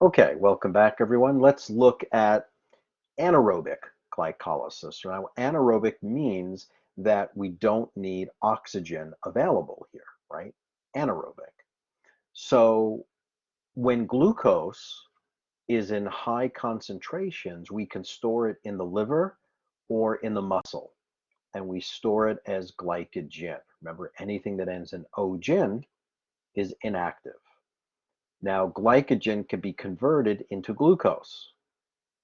Okay, welcome back everyone. Let's look at anaerobic glycolysis. Now, anaerobic means that we don't need oxygen available here, right? Anaerobic. So when glucose is in high concentrations, we can store it in the liver or in the muscle, and we store it as glycogen. Remember, anything that ends in ogen is inactive. Now, glycogen can be converted into glucose.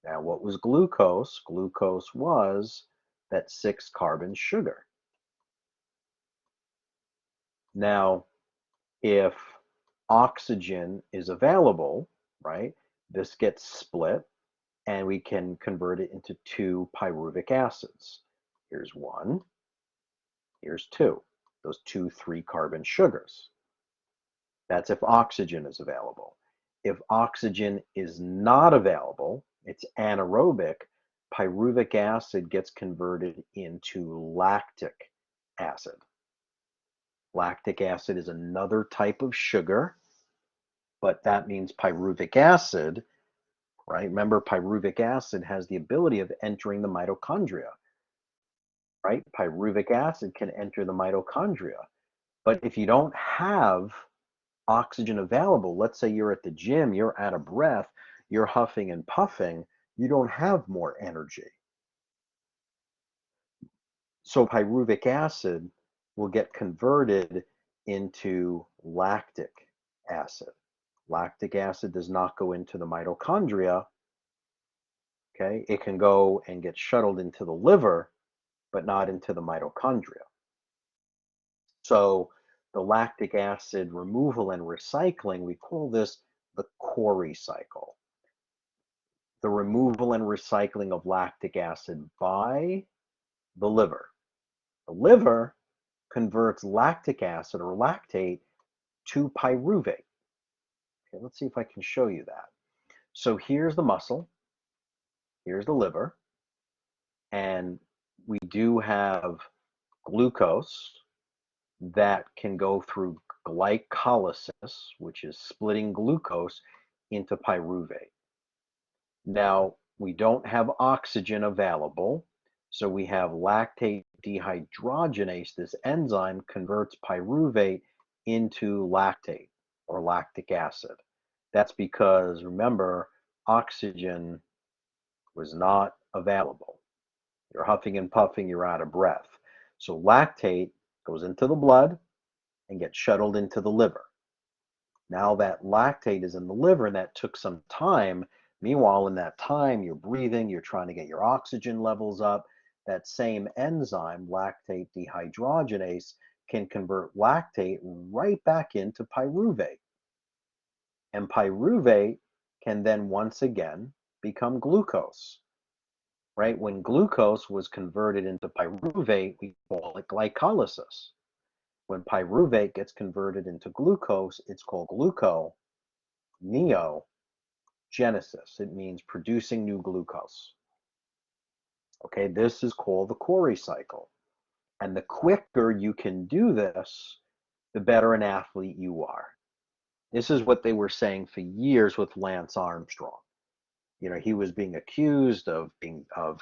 Now, what was glucose? Glucose was that 6-carbon sugar. Now, if oxygen is available, right, this gets split and we can convert it into 2 pyruvic acids. Here's 1, here's 2. Those 2 3-carbon sugars. That's if oxygen is available. If oxygen is not available, it's anaerobic, pyruvic acid gets converted into lactic acid. Lactic acid is another type of sugar, but that means pyruvic acid, right? Remember, pyruvic acid has the ability of entering the mitochondria, right? Pyruvic acid can enter the mitochondria. But if you don't have oxygen available, let's say you're at the gym, you're out of breath, you're huffing and puffing, you don't have more energy. So pyruvic acid will get converted into lactic acid. Lactic acid does not go into the mitochondria, okay? It can go and get shuttled into the liver, but not into the mitochondria. So the lactic acid removal and recycling, we call this the Cori cycle. The removal and recycling of lactic acid by the liver. The liver converts lactic acid or lactate to pyruvate. Okay, let's see if I can show you that. So here's the muscle, here's the liver, and we do have glucose that can go through glycolysis, which is splitting glucose into pyruvate. Now, we don't have oxygen available, so we have lactate dehydrogenase. This enzyme converts pyruvate into lactate or lactic acid. That's because, remember, oxygen was not available. You're huffing and puffing, you're out of breath. So lactate goes into the blood and gets shuttled into the liver. Now that lactate is in the liver, and that took some time. Meanwhile, in that time, you're breathing, you're trying to get your oxygen levels up. That same enzyme, lactate dehydrogenase, can convert lactate right back into pyruvate. And pyruvate can then once again become glucose, right? When glucose was converted into pyruvate, we call it glycolysis. When pyruvate gets converted into glucose, it's called gluconeogenesis. It means producing new glucose. Okay, this is called the Cori cycle. And the quicker you can do this, the better an athlete you are. This is what they were saying for years with Lance Armstrong. You know, he was being accused of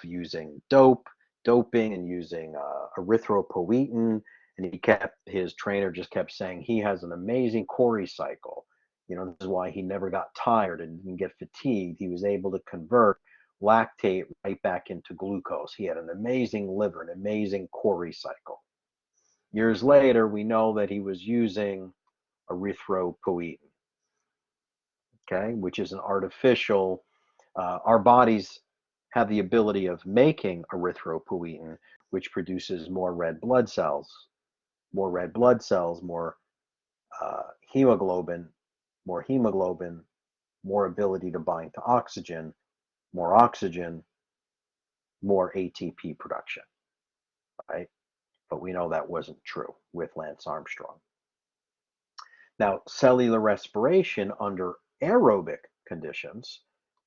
using doping and using erythropoietin, and his trainer just kept saying he has an amazing Cori cycle. You know, this is why he never got tired and didn't get fatigued. He was able to convert lactate right back into glucose. He had an amazing liver, an amazing Cori cycle. Years later, we know that he was using erythropoietin, okay, which is an artificial. Our bodies have the ability of making erythropoietin, which produces more red blood cells, more red blood cells, more hemoglobin, more hemoglobin, more ability to bind to oxygen, more oxygen, more ATP production, right? But we know that wasn't true with Lance Armstrong. Now, cellular respiration under aerobic conditions,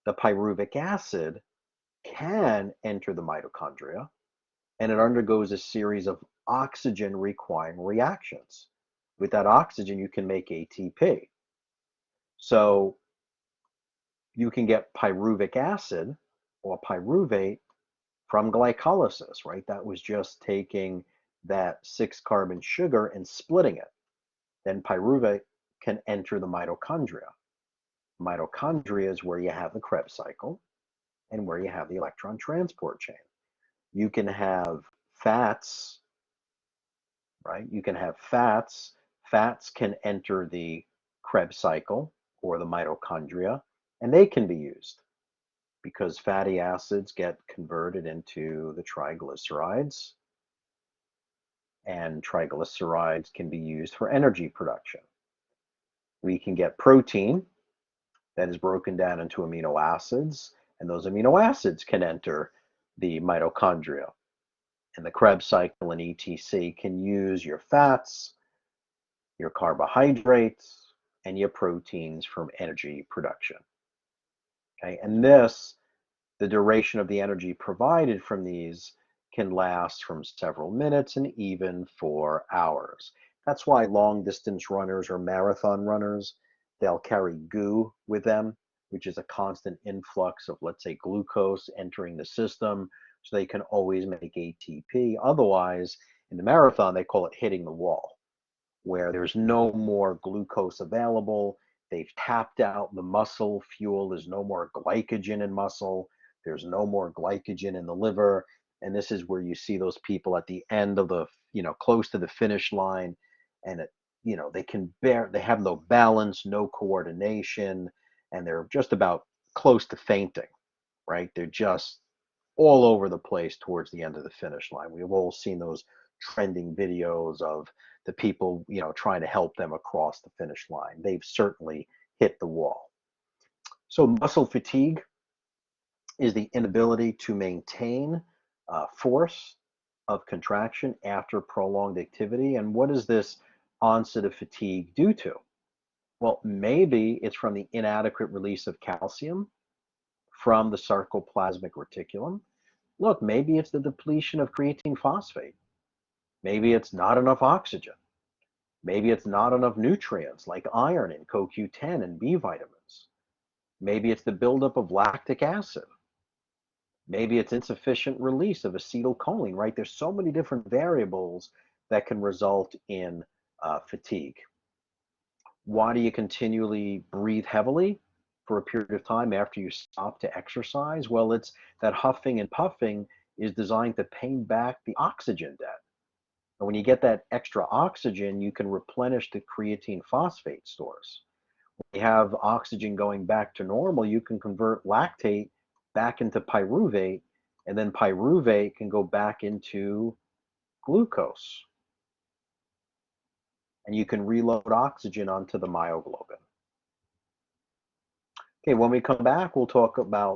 the pyruvic acid can enter the mitochondria, and it undergoes a series of oxygen requiring reactions. With that oxygen, you can make ATP. So You can get pyruvic acid or pyruvate from glycolysis, right? That was just taking that 6-carbon sugar and splitting it. Then pyruvate can enter the mitochondria. Mitochondria is where you have the Krebs cycle and where you have the electron transport chain. You can have fats, right? You can have fats. Fats can enter the Krebs cycle or the mitochondria, and they can be used because fatty acids get converted into the triglycerides, and triglycerides can be used for energy production. We can get protein that is broken down into amino acids, and those amino acids can enter the mitochondria. And the Krebs cycle and ETC can use your fats, your carbohydrates, and your proteins from energy production. Okay, and the duration of the energy provided from these can last from several minutes and even for hours. That's why long distance runners or marathon runners, they'll carry GU with them, which is a constant influx of, let's say, glucose entering the system, so they can always make ATP. Otherwise, in the marathon, they call it hitting the wall, where there's no more glucose available. They've tapped out the muscle fuel. There's no more glycogen in muscle. There's no more glycogen in the liver. And this is where you see those people at the end of the, close to the finish line. And they have no balance, no coordination, and they're just about close to fainting, right? They're just all over the place towards the end of the finish line. We've all seen those trending videos of the people, trying to help them across the finish line. They've certainly hit the wall. So muscle fatigue is the inability to maintain force of contraction after prolonged activity. And what does this onset of fatigue due to? Well, maybe it's from the inadequate release of calcium from the sarcoplasmic reticulum. Look, maybe it's the depletion of creatine phosphate. Maybe it's not enough oxygen. Maybe it's not enough nutrients like iron and CoQ10 and B vitamins. Maybe it's the buildup of lactic acid. Maybe it's insufficient release of acetylcholine, right? There's so many different variables that can result in fatigue. Why do you continually breathe heavily for a period of time after you stop to exercise? Well, it's that huffing and puffing is designed to pay back the oxygen debt. And when you get that extra oxygen, you can replenish the creatine phosphate stores. When you have oxygen going back to normal, you can convert lactate back into pyruvate, and then pyruvate can go back into glucose. And you can reload oxygen onto the myoglobin. Okay, when we come back, we'll talk about